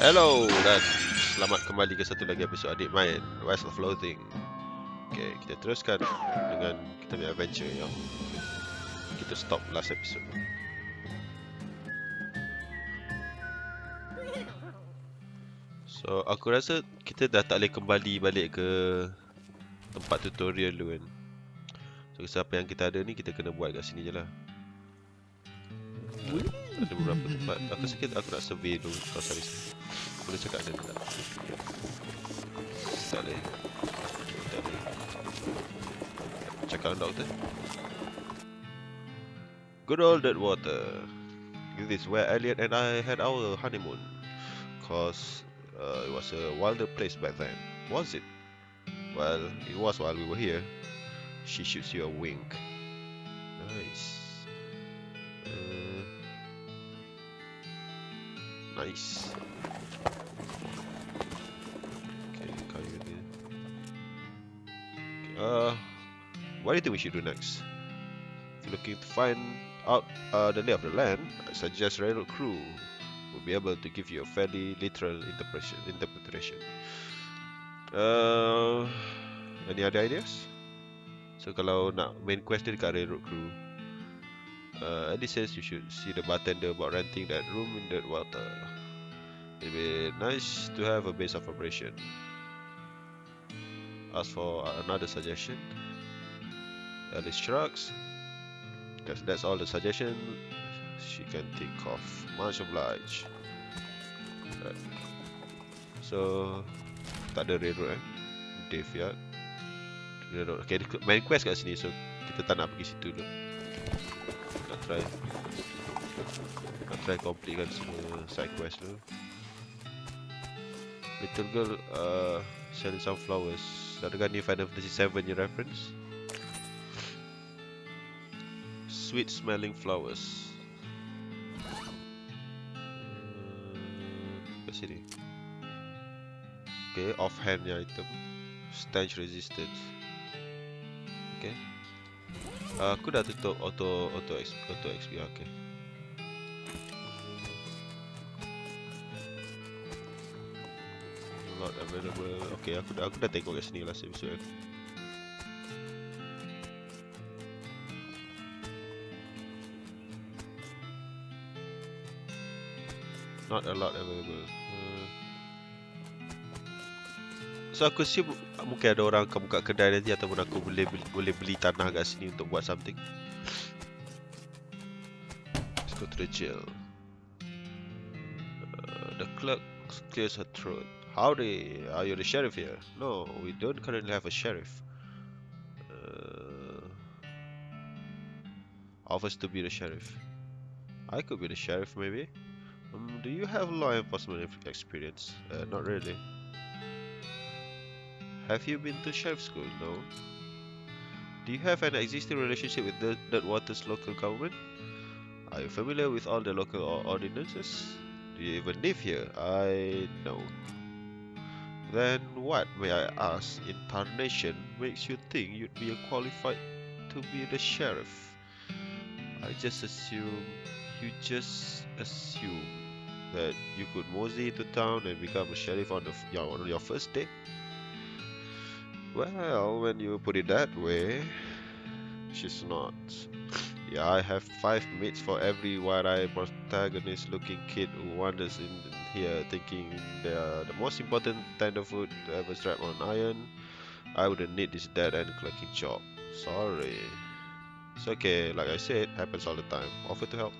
Hello dan selamat kembali ke satu lagi episod Adib main West of Loathing. Okay, kita teruskan dengan kita punya adventure yang kita stop last episode. So aku rasa kita dah tak boleh kembali balik ke tempat tutorial dulu kan. So siapa yang kita ada ni kita kena buat kat sini je lah. Ada beberapa tempat. Aku rasa aku nak survey dulu. Oh sorry. Boleh cakap ada tak? Tak boleh. Tak boleh. Cakap dengan doktor. Good old Dirtwater. This is where Elliot and I had our honeymoon. Cause it was a wilder place back then. Was it? Well, it was while we were here. She shoots you a wink. Nice. Nice. Okay, kayu dia. Okay, what do you think we should do next? If you're looking to find out the lay of the land, I suggest railroad crew will be able to give you a fairly literal interpretation. Any other ideas? So kalau nak main quest dia dekat railroad crew, Adib says you should see the bartender about renting that room in Dirtwater. It'd be nice to have a base of operation. Ask for another suggestion. Alice shrugs. That's all the suggestion she can think of. Much obliged. Right. So tak ada railroad Dave yard. Railroad. Okay, main quest kat sini, so kita tak nak pergi situ dulu. Nak try completekan semua side quest dulu. Little girl selling some flowers. Adakah ni Final Fantasy 7 ni reference? Sweet smelling flowers. Kat sini. Okay, offhand nya item. Stench resistance. Okay. Aku dah tutup auto XP. Okay. Not available. Okay, aku dah tengok kat sini last episode. Not a lot available. So aku assume mungkin ada orang akan buka kedai nanti ataupun aku boleh beli tanah kat sini untuk buat something. Let's go to the jail. The clerk clears her throat. Howdy, are you the sheriff here? No, we don't currently have a sheriff. Offers to be the sheriff. I could be the sheriff maybe. Do you have law enforcement experience? Not really. Have you been to sheriff school? No. Do you have an existing relationship with Dirtwater's local government? Are you familiar with all the local ordinances? Do you even live here? I know. Then what, may I ask, in tarnation makes you think you'd be qualified to be the sheriff? You just assume that you could mosey into town and become a sheriff on your first day? Well, when you put it that way, she's not. Yeah, I have 5 mates for every wide-eyed protagonist-looking kid who wanders in here thinking they are the most important tenderfoot to ever strap on iron. I wouldn't need this dead-end clerking job. Sorry. It's okay, like I said, happens all the time. Offer to help.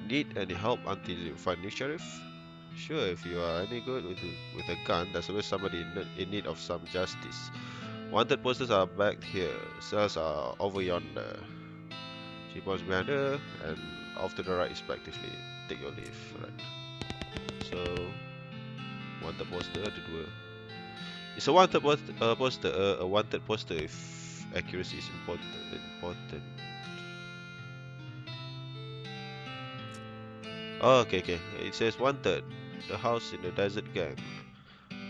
Need any help until you find new sheriff? Sure, if you are any good with a gun, there's always somebody in need of some justice. Wanted posters are back here, cells are over yonder. She points behind her and off to the right respectively. Take your leave. Right. So, wanted poster ada dua. It's a wanted poster, a wanted poster if accuracy is important. Oh, okay. It says wanted. The house in the desert gang.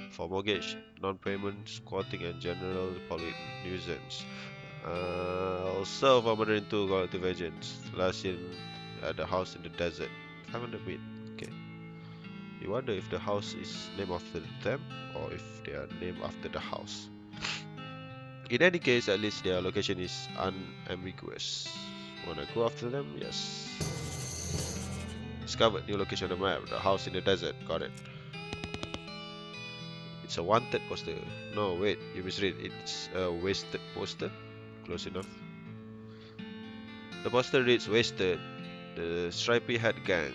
For mortgage, non-payment, squatting and general public nuisance. Also for murdering 2 collective agents. Last seen at the house in the desert. 500 feet. Okay. You wonder if the house is named after them or if they are named after the house. In any case, at least their location is unambiguous. Wanna go after them? Yes. Discovered new location on the map. The house in the desert. Got it. It's a wanted poster. No, wait, you misread. It's a wasted poster. Close enough. The poster reads wasted. The stripy hat gang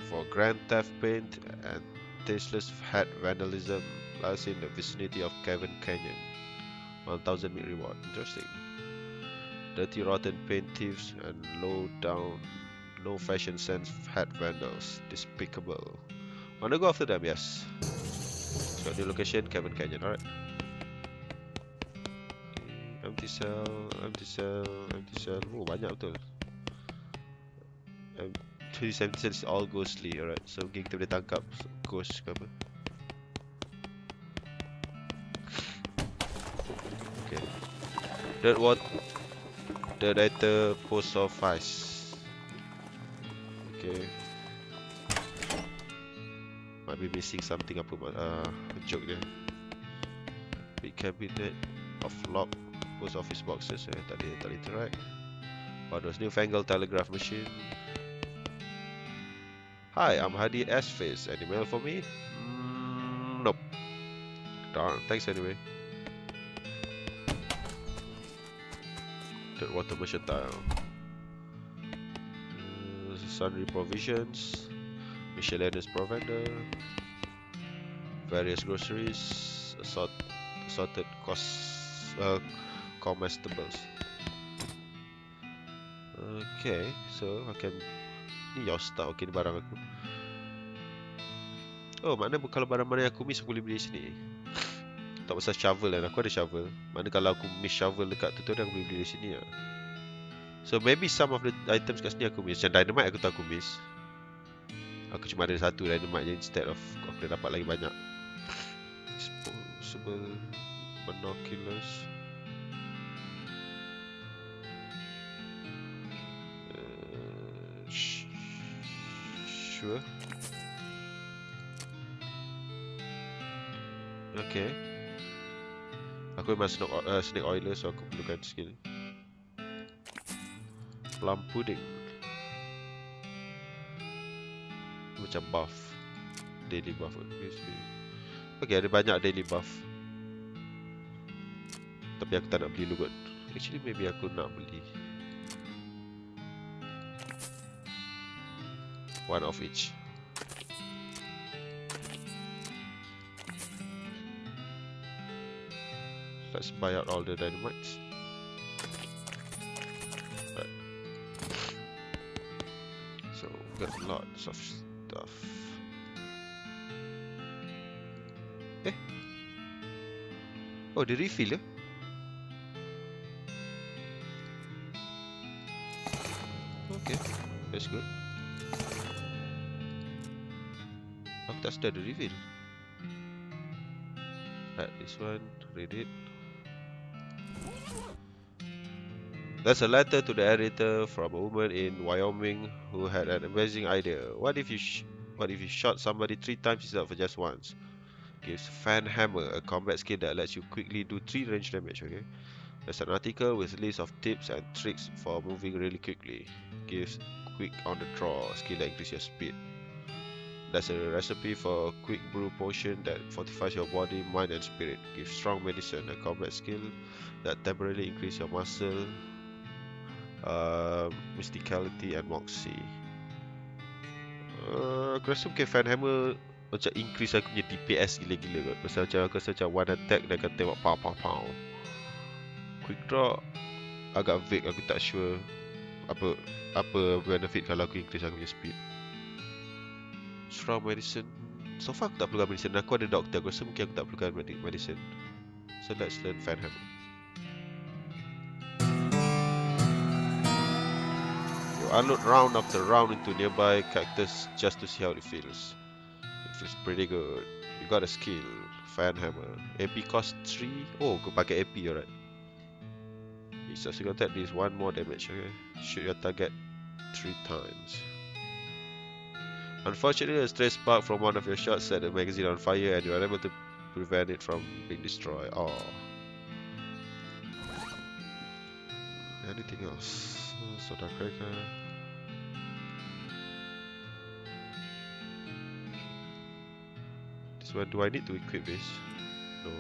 for grand theft paint and tasteless hat vandalism lies in the vicinity of Cavern Canyon. 1000 meat reward. Interesting. Dirty rotten paint thieves and low down, no fashion sense hat vandals. Despicable. Wanna go after them? Yes. It's got new location, Cavern Canyon. Alright. Empty cell, empty cell, empty cell. Oh, banyak betul. 2017 is all ghostly, alright. So mungkin kita boleh tangkap ghost ke apa. Okay. Dirtwater post office. Okay. Might be missing something apa joke dia. Big cabinet of locked post office boxes. Tak boleh interact. Oh, those newfangled telegraph machine. Hi, I'm Hadi Ashface. Any mail for me? Nope. Darn, thanks anyway. Dirtwater mercantile. Sundry provisions. Miscellaneous provender. Various groceries. Assorted comestibles. Okay, so I can... Ni your stuff. Okay, ni barang aku. Oh, maknanya kalau barang mana yang aku miss aku boleh beli sini. Tak pasal shovel kan, aku ada shovel. Mana kalau aku miss shovel dekat tutorial aku boleh beli di sini lah. So maybe some of the items kat sini aku miss. Macam dynamite aku tahu aku miss. Aku cuma ada satu dynamite je instead of aku dah dapat lagi banyak. Disposable binoculars. Sure. Okay. Aku memang snake oiler, so aku perlukan skill. Plum pudding. Macam buff. Daily buff. Okay, ada banyak daily buff. Tapi aku tak nak beli dulu kot. Actually, maybe aku nak beli one of each. Let's buy out all the dynamites. Right. So, got lots of stuff. Oh, the refill ya? Okay, that's good. Aku tak sedar the refill. Right, this one, read it. There's a letter to the editor from a woman in Wyoming who had an amazing idea. What if you shot somebody 3 times instead of just once? Gives Fan Hammer, a combat skill that lets you quickly do 3 range damage. Okay. There's an article with a list of tips and tricks for moving really quickly. Gives quick on the draw, skill that increases your speed. There's a recipe for a quick brew potion that fortifies your body, mind and spirit. Gives strong medicine, a combat skill that temporarily increases your muscle, mysticality and moxie. Aku rasa mungkin Fan Hammer macam increase aku punya DPS gila-gila kot. Pasal macam aku rasa macam one attack dia akan tembak pow. Quick draw agak vague, aku tak sure apa benefit kalau aku increase aku punya speed. Strong medicine. So far aku tak perlukan medicine. Aku ada doctor, aku rasa mungkin aku tak perlukan medicine. So let's learn Fan Hammer. Unload round after round into nearby cactus just to see how it feels. It feels pretty good. You got a skill, Fan Hammer. AP cost 3. Oh, aku pakai AP, alright. It's also got at least 1 more damage. Okay, shoot your target 3 times. Unfortunately, a stray spark from one of your shots set the magazine on fire and you are unable to prevent it from being destroyed. Oh. Anything else? Soda cracker. This one, do I need to equip this? No.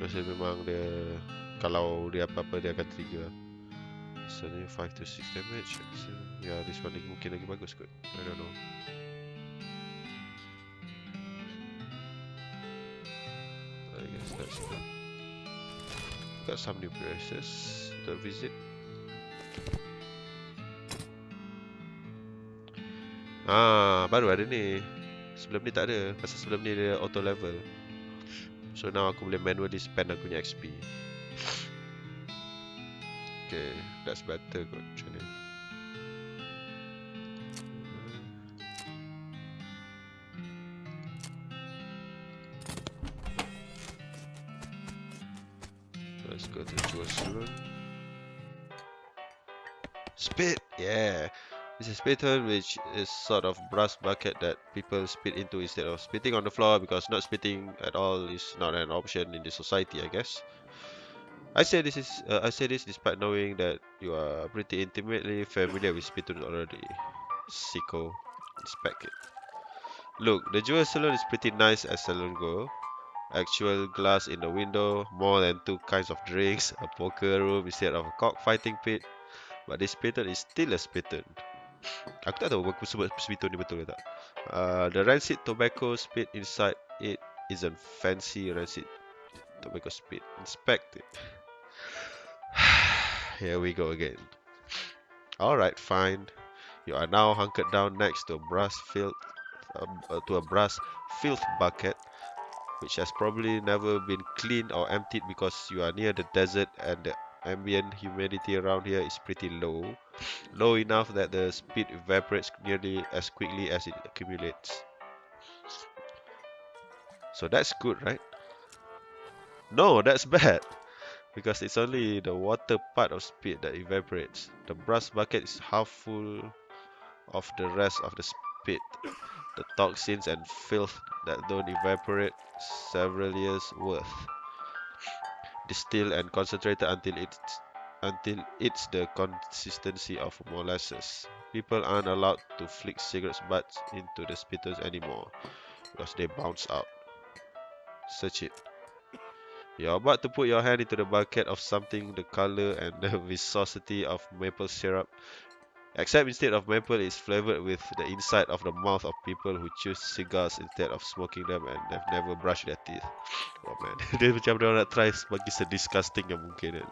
Biasa memang dia, kalau dia apa-apa dia akan trigger. So ni 5 to 6 damage. So, yeah, this one mungkin lagi bagus kot. I don't know. I guess that's good. Got some new places to visit. Baru ada ni. Sebelum ni tak ada. Pasal sebelum ni dia auto level. So now aku boleh manually spend aku punya XP. Okay, that's better kot macam ni. Let's go to the jewel saloon. Spit! Yeah! This is spittoon, which is sort of brass bucket that people spit into instead of spitting on the floor, because not spitting at all is not an option in this society, I guess. I say this despite knowing that you are pretty intimately familiar with spittoons already. Sicko. Inspect it. Look, the jewel saloon is pretty nice as saloon go. Actual glass in the window, more than 2 kinds of drinks, a poker room instead of a cockfighting pit. But this spittoon is still a spittoon. Aku tak tahu aku sebut spittoon ni betul ke tak. The rancid tobacco spit inside it isn't fancy rancid tobacco spit. Inspect it. Here we go again. Alright, fine. You are now hunkered down next to a brass filth bucket, which has probably never been cleaned or emptied because you are near the desert and the ambient humidity around here is pretty low. Low enough that the spit evaporates nearly as quickly as it accumulates. So that's good, right? No, that's bad. Because it's only the water part of spit that evaporates. The brass bucket is half full of the rest of the spit. The toxins and filth that don't evaporate, several years worth. Distilled and concentrated until it's the consistency of molasses. People aren't allowed to flick cigarette butts into the spittoons anymore because they bounce out. Search it. You're about to put your hand into the bucket of something the color and the viscosity of maple syrup, except instead of maple it's flavored with the inside of the mouth of people who choose cigars instead of smoking them and have never brushed their teeth. Oh man, dia macam dia nak try bagi se-disgusting yang mungkin kan.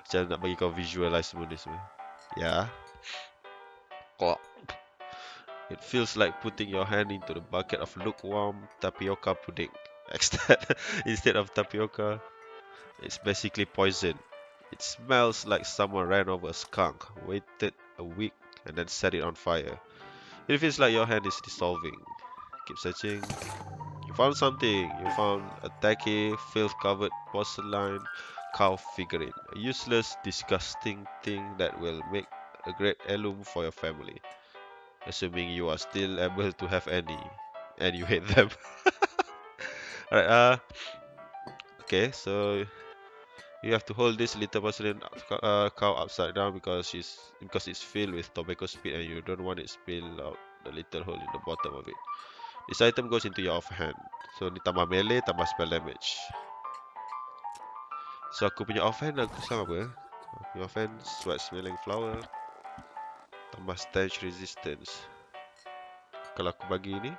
Macam nak bagi kau visualize semua ni semua. Yeah. It feels like putting your hand into the bucket of lukewarm tapioca pudding. Instead of tapioca, it's basically poison. It smells like someone ran over a skunk, waited a week, and then set it on fire. It feels like your hand is dissolving. Keep searching. You found something. You found a tacky, filth-covered porcelain cow figurine. A useless, disgusting thing that will make a great heirloom for your family. Assuming you are still able to have any. And you hate them. Alright, okay, so you have to hold this little porcelain cow upside down because it's filled with tobacco spit and you don't want it spill out the little hole in the bottom of it. This item goes into your offhand. So ni tambah melee, tambah spell damage. So aku punya offhand aku sang apa? Aku punya offhand sweat smelling flower, tambah stench resistance. Kalau aku bagi ni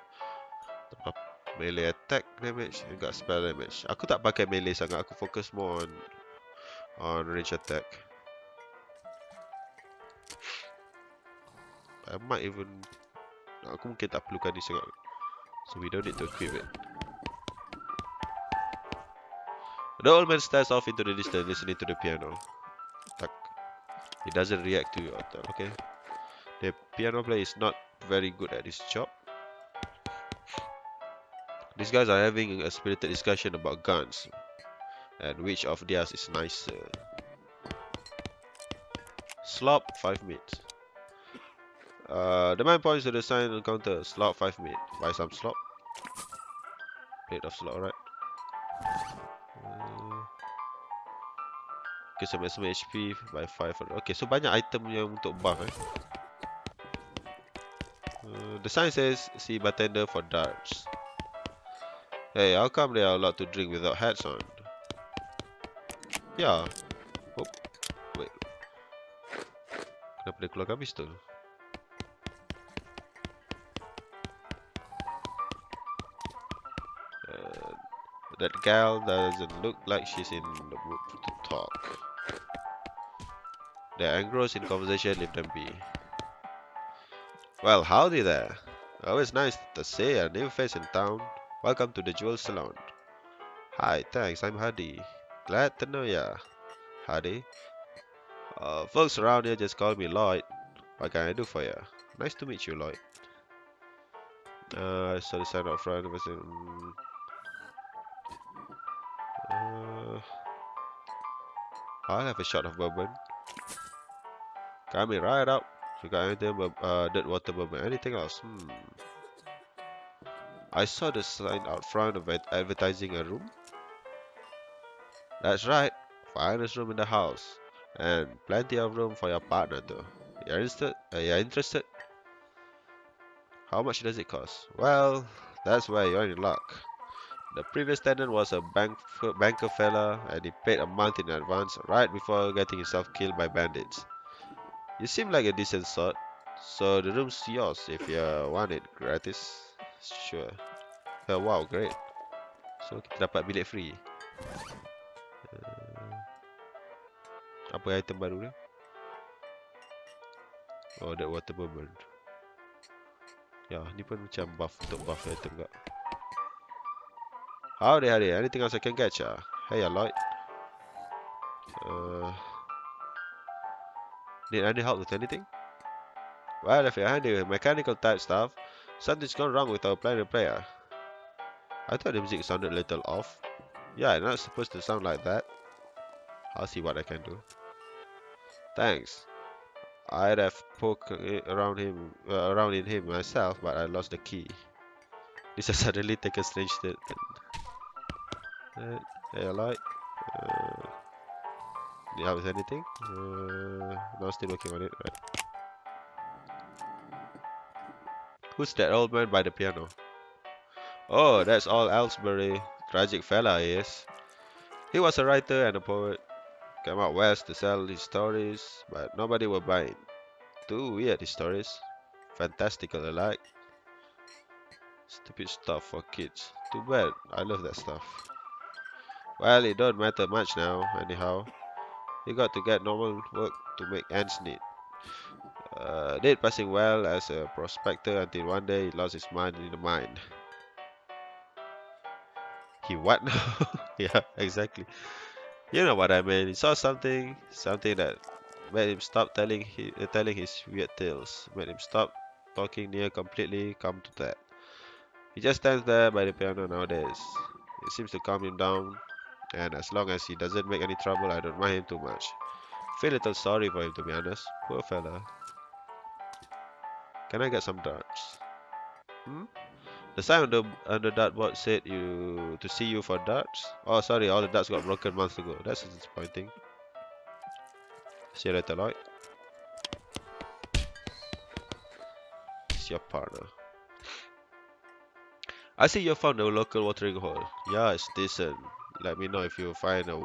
tambah melee attack damage and got spell damage. Aku tak pakai melee sangat, aku fokus more on range attack. I might even, aku mungkin tak perlukan ni sangat, so we don't need to equip it. The old man stares off into the distance listening to the piano. Tuck. He doesn't react to you. Okay. The piano player is not very good at his job. These guys are having a spirited discussion about guns and which of theirs is nicer. Slop 5 minutes. The man points to the sign on the counter. Slop 5 minutes. Buy some slop. Plate of slop, alright. Okay, so maximum HP by 5. Okay, so banyak item yang untuk buff the sign says, see bartender for darts. Hey, how come they are allowed to drink without hats on? Yeah. Oh, wait. Kenapa dia keluarkan pistol? That gal doesn't look like she's in the mood to talk. They're engrossed in conversation, leave them be. Well, howdy there. Always nice to see a new face in town. Welcome to the Jewel Salon. Hi, thanks, I'm Hadi. Glad to know ya, Hadi. Folks around here just call me Lloyd. What can I do for ya? Nice to meet you, Lloyd. I saw the sign out front. I'll have a shot of bourbon. Coming right up. You got anything but Dirtwater bourbon? Anything else? I saw the sign out front of it advertising a room. That's right. Finest room in the house. And plenty of room for your partner too. You're interested? How much does it cost? Well, that's where you're in luck. The previous tenant was a banker fella and he paid a month in advance right before getting himself killed by bandits. You seem like a decent sort, so the room's yours if you want it gratis. Sure. Oh, wow, great. So kita dapat bilik free. Apa item baru ni? Oh, Dirtwater bourbon. Ya, ni pun macam buff untuk buff item juga. Howdy, anything else I can get ya? Hey, Lloyd. Need any help with anything? Well, if you're handy with mechanical type stuff, something's gone wrong with our piano player. I thought the music sounded a little off. Yeah, it's not supposed to sound like that. I'll see what I can do. Thanks. I'd have poked around in him myself, but I lost the key. This has suddenly taken a strange turn. Hey, Lloyd. Need help with anything? No, still working on it, right? Who's that old man by the piano? Oh, that's all Ellsbury. Tragic fella he is. He was a writer and a poet. Came out west to sell his stories, but nobody will buy it. Too weird, his stories. Fantastical alike. Stupid stuff for kids. Too bad, I love that stuff. Well, it don't matter much now, anyhow. He got to get normal work to make ends meet. Did passing well as a prospector until one day he lost his mind in the mine. He what now? Yeah, exactly. You know what I mean. He saw something that made him stop telling his weird tales. Made him stop talking near completely come to that. He just stands there by the piano nowadays. It seems to calm him down, and as long as he doesn't make any trouble, I don't mind him too much. Feel a little sorry for him, to be honest. Poor fella. Can I get some darts? The sign on the dartboard said to see you for darts. Oh, sorry, all the darts got broken months ago. That's disappointing. See you later, Lloyd. It's your partner. I see you found a local watering hole. Yeah, it's decent. Let me know if you find a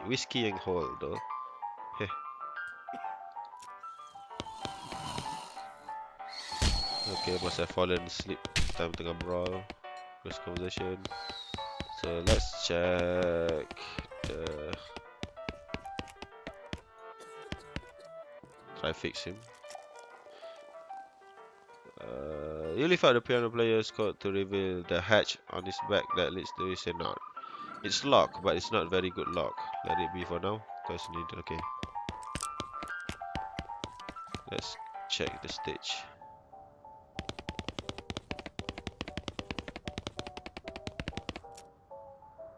whiskeying hole, though. Heh. Okay, must have fallen asleep. Time tengah brawl. First conversation. So let's check the. Try fix him. You lift out the piano player's coat to reveal the hatch on his back that leads to his knot. It's locked, but it's not very good lock. Let it be for now, because need. Okay, let's check the stage.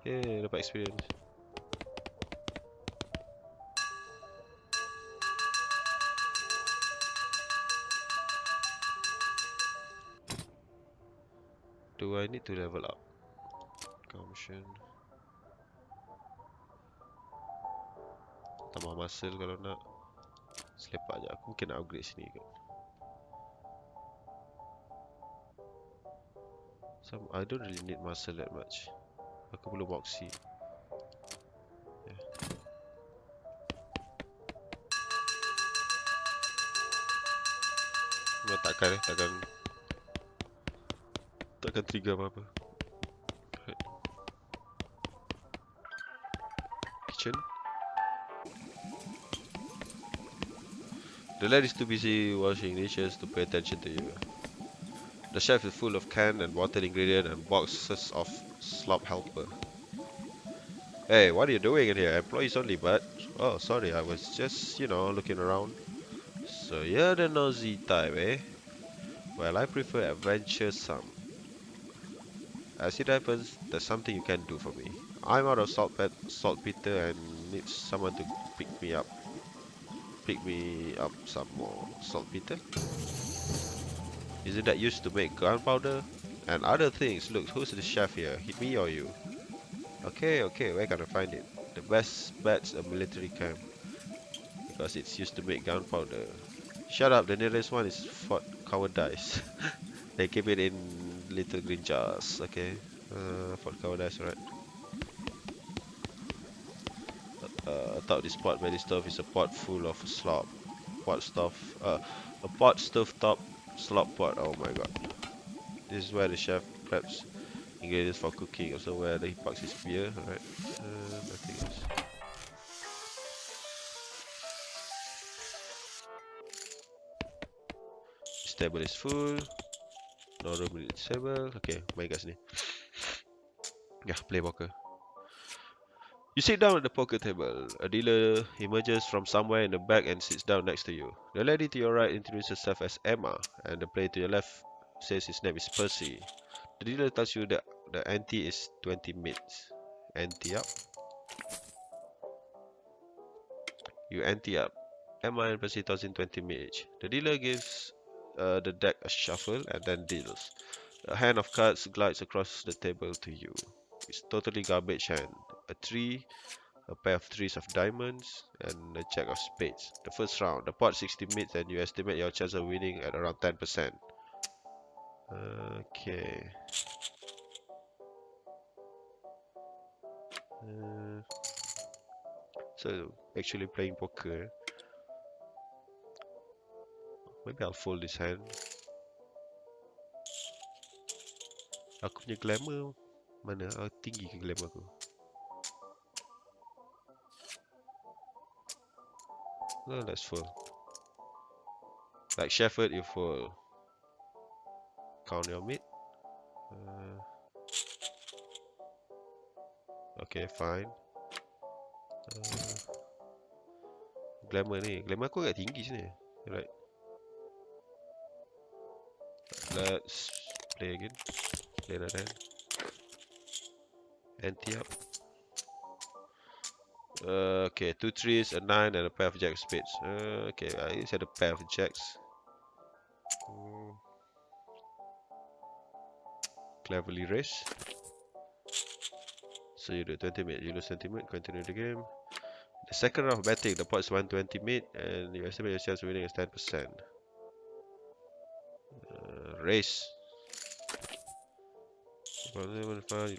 Yeah, dapat experience. Do I need to level up? Commission. Tambah muscle kalau nak. Selepak je. Aku mungkin nak upgrade sini kot. I don't really need muscle that much. Aku perlu moxie. Yeah. Takkan trigger apa-apa. Kitchen. The lad is too busy washing dishes to pay attention to you. The shelf is full of canned and bottled ingredients and boxes of slop helper. Hey, what are you doing in here? Employees only, but... Oh, sorry, I was just, looking around. So you're the nosy type, eh? Well, I prefer adventuresome. As it happens, there's something you can do for me. I'm out of saltpeter and need someone to pick me up. Pick me up some more saltpeter. Isn't that used to make gunpowder? And other things. Look, who's the chef here? Me or you? Okay, where can I find it? The best bet's a military camp. Because it's used to make gunpowder. Shut up, the nearest one is Fort Cowardice. They keep it in little green jars. Okay. Fort Cowardice, right. Atop this pot belly stove is a pot full of slop. A pot stove top slop pot. Oh my god. This is where the chef preps ingredients for cooking. Also where he parks his beer, right? Nothing else. This table is full. No room in this table. Okay, main kat sini. Yeah, play poker. You sit down at the poker table. A dealer emerges from somewhere in the back and sits down next to you. The lady to your right introduces herself as Emma, and the player to your left says his name is Percy. The dealer tells you that the ante is 20 minutes. Ante up. You ante up. Emma and Percy toss in 20 minutes. The dealer gives the deck a shuffle and then deals. A hand of cards glides across the table to you. It's totally garbage hand. A 3, a pair of 3s of diamonds, and a jack of spades. The first round, the pot 60 minutes and you estimate your chance of winning at around 10%. Okay. So, actually playing poker. Maybe I'll fold this hand. Aku punya glamour mana? Tinggi ke glamour aku? No, let's fold. Like Shepherd, you fold. Count your mid. Okay, fine. Glamour ni. Glamour aku agak tinggi sini. Right. Let's play again. Play another hand. Ante up. Okay, 2 3s, a 9, and a pair of jack of spades. Okay, I just had a pair of jacks. Cleverly raise. So you do 20 mid, you lose 20 mid, continue the game. The second round of betting, the pot is 120 mid, and you estimate your chance of winning is 10%. Race. You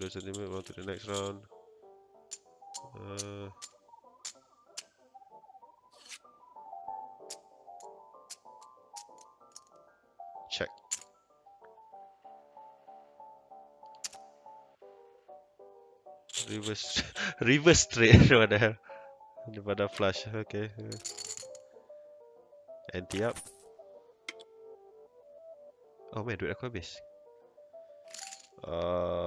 lose 20 mid, on to the next round. Check. Reverse straight. What the hell? Daripada flush. Okay. Ante up. Oh man, duit aku habis.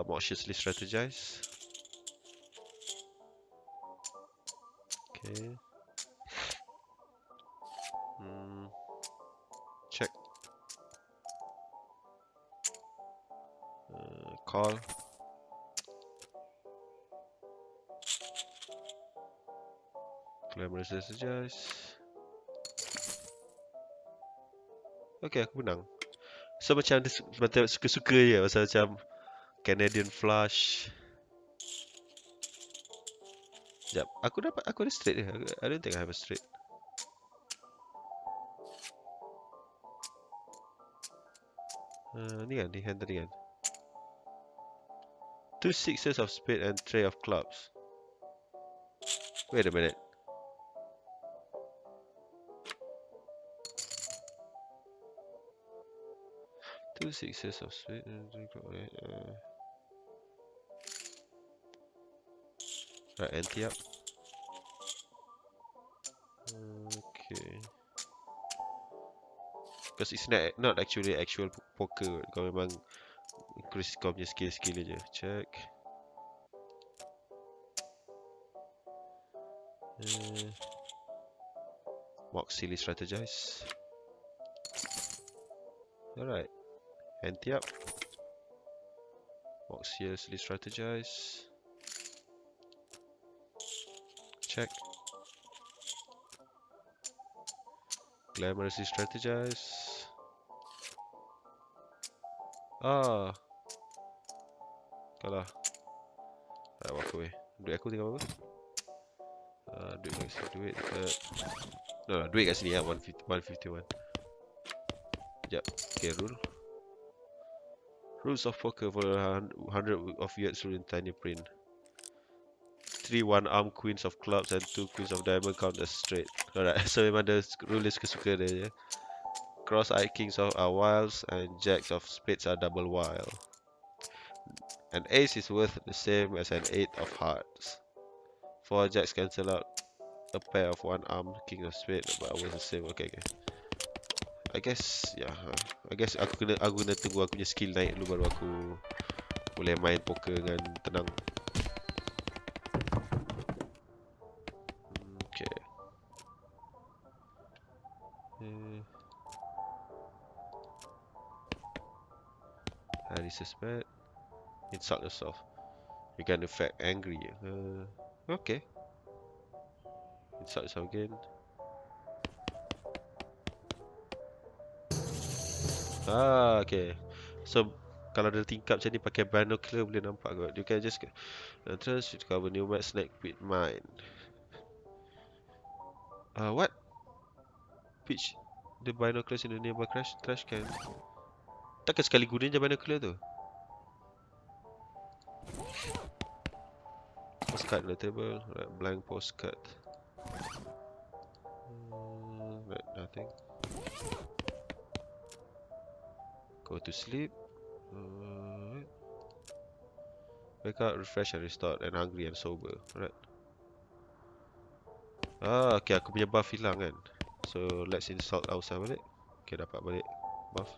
Maliciously strategize. Okay. Check. Call. Glamorous suggest. Okay, aku menang. So macam macam suka-suka je pasal macam Canadian Flush. Sekejap, aku ada straight je. I don't think I have a straight. Ni hand tadi kan. 2 sixes of spade and 3 of clubs. Wait a minute. Two sixes of spade and 3 clubs. Right, ante up. Okay. Because it's not actually actual poker. Kau memang increase kau punya skill je. Check. Mock silly strategize. Alright. Ante up. Mock seriously strategize. Check. Glamorously strategize. Kalah. Walk away. Duit aku tinggal berapa? Duit kat sini. Duit dekat... No, duit kat sini lah. 151. Sekejap. Okay, rule. Rules of poker for 100 of years rule in tiny print. 3 one-arm queens of clubs and 2 queens of diamond count as straight. Alright, so memang ada rule suka-suka dia je. Cross-eyed kings are wilds and jacks of spades are double wild. An ace is worth the same as an 8 of hearts. 4 jacks cancel out a pair of one-armed king of spades, but worth the same. Okay. I guess aku kena tunggu aku punya skill naik dulu baru aku boleh main poker dengan tenang. Okay. Highly suspect. Insult yourself. You can affect angry. Okay. Insult yourself again. Okay. So kalau ada tingkap macam ni pakai binocular boleh nampak kot. You can just trust to cover new match snack with mine. What? Pitch the binoculars in the nearby trash can. Takkan sekali guna je binocular tu? Postcard on the table. Right, blank postcard. Right, nothing. Go to sleep. Wake up, refresh and restored, and hungry and sober. Right. Okay, aku punya buff hilang kan. So let's insult ourselves balik. Okay, dapat balik buff.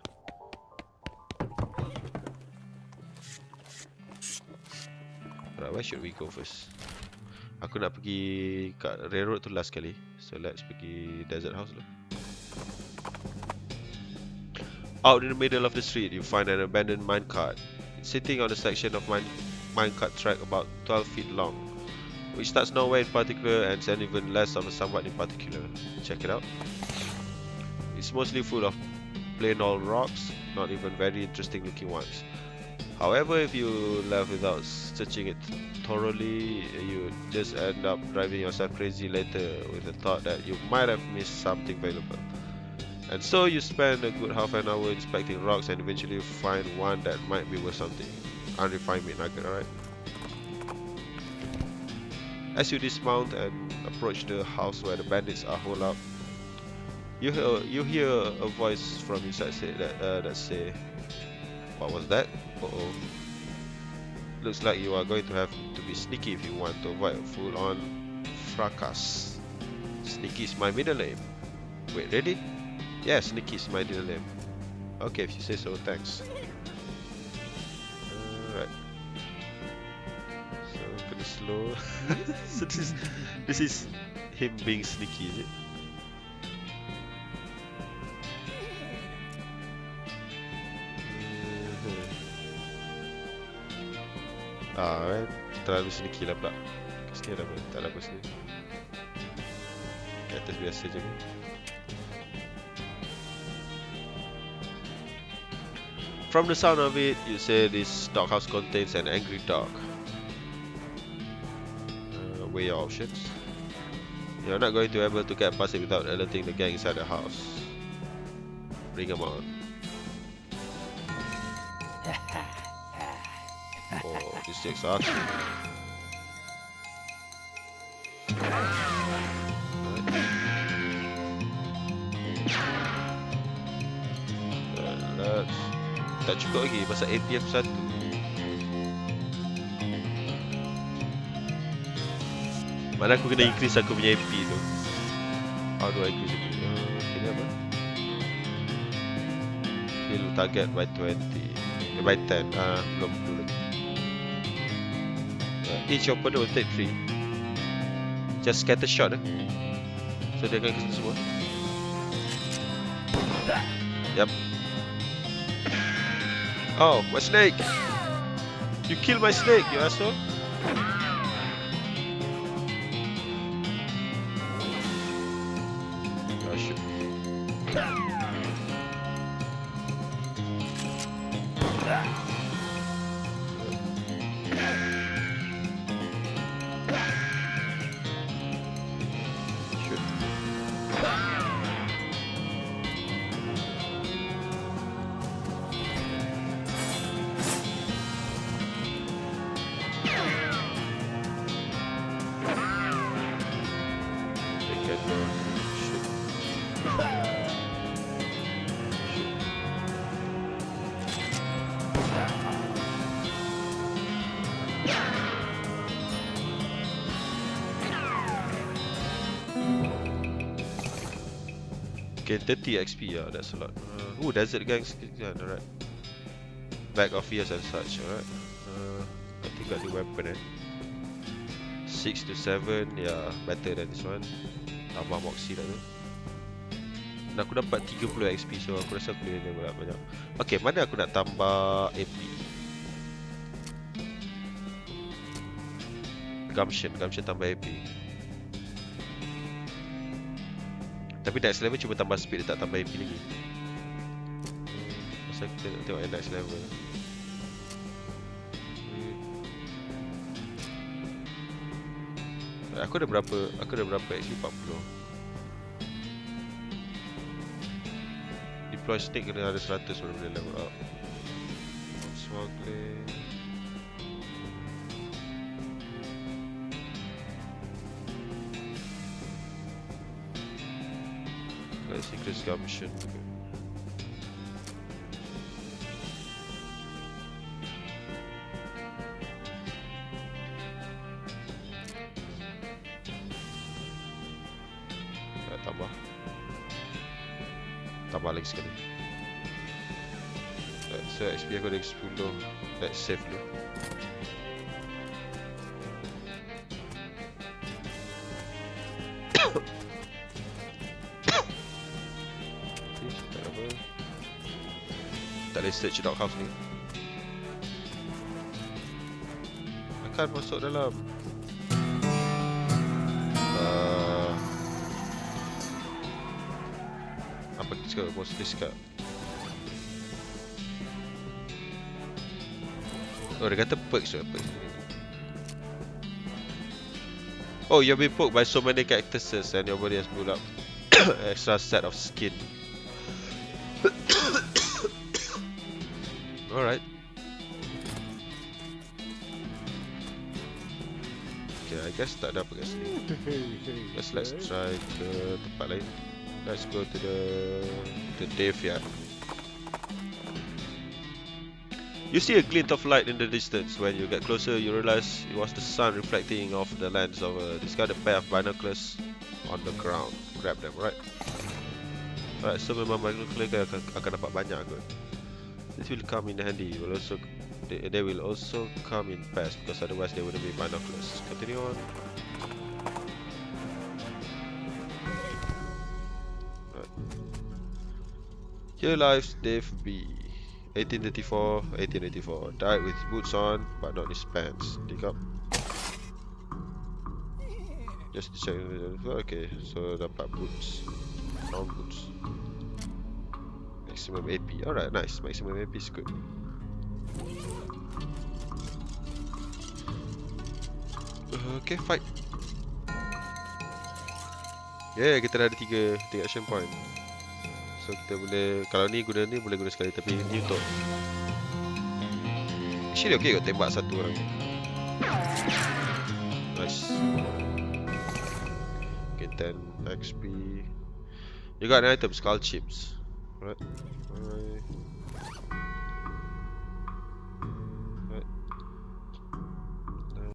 Right, where should we go first? Aku nak pergi kat railroad tu last kali. So let's pergi desert house dulu. Out in the middle of the street, you find an abandoned minecart. It's sitting on a section of minecart track about 12 feet long, which starts nowhere in particular and ends even less on a somewhat in particular. Check it out. It's mostly full of plain old rocks, not even very interesting looking ones. However, if you left without searching it thoroughly, you just end up driving yourself crazy later with the thought that you might have missed something valuable. And so you spend a good half an hour inspecting rocks and eventually find one that might be worth something. Unrefined meat nugget, alright? As you dismount and approach the house where the bandits are holed up, you hear a voice from inside that say, "What was that? Uh-oh. Looks like you are going to have to be sneaky if you want to avoid a full-on fracas. Sneaky is my middle name." Wait, really? Yeah, Sneaky is my middle name. Okay, if you say so, thanks. Alright. So, pretty slow. So this is him being sneaky, is it? Kan terlalu sneaky lah pula. Kesian apa, tak ada apa sini. Kaktus biasa je kan. From the sound of it, you say this doghouse contains an angry dog. Weigh your options. You're not going to be able to get past it without alerting the gang inside the house. Bring them on. Oh, this takes action. Tak cukup lagi pasal APF 1. Mana aku kena increase aku punya AP tu. How do I increase it? Ini apa? Kill target by 20. By 10. Belum dulu. Each opponent will take 3. Just scatter shot. So dia akan kena semua. Yup. Oh, my snake! You killed my snake, you asshole! Oh shit. Okay, 30 XP, yeah, that's a lot. Desert gangs, alright. Bag of fears and such, alright. I think got the weapon, 6 to 7, yeah, better than this one. Tambah moxie dah tu. Dan aku dapat 30 XP, so aku rasa aku boleh level up banyak. Okay, mana aku nak tambah AP? Gumption tambah AP. Tapi next level cuma tambah speed, dia tak tambah AP lagi. Masa kita nak tengok yang next level. Aku ada berapa XP? 40. Deploy snake kena ada 100 baru boleh level up. Smuggling. Let's increase gumption. Tambah lagi sekali. So XP aku ada 10. Let's save dulu. Tak boleh search doghouse ni. Akan masuk dalam. Apa kita cakap? Mostly cakap. Oh, dia kata perks tu. Oh, you've been poked by so many cactuses and your body has built up extra set of skin. Alright. Okay, I guess tak ada apa kat sini. Let's try ke tempat lain. Let's go to the Dirtwater. You see a glint of light in the distance. When you get closer, you realize it was the sun reflecting off the lands of a discarded pair of binoculars on the ground. Grab them, right? Alright, so memang binocular akan dapat banyak kot. This will come in handy. They will also come in fast because otherwise they wouldn't be binoculars. Continue on. Your lives, Dave B. 1834, 1884. Died with boots on, but not his pants. Dig up. Just to check. Okay, so dapat boots. Found boots. Maximum AP. Alright, nice. Maximum AP is good. Okay, fight. Yeah, kita dah ada 3 action point. So kita boleh, kalau ni guna ni boleh guna sekali, tapi ni untuk actually okay kot tembak satu orang ni. Nice. Okay, 10 XP. You got an item, skull chips. Alright.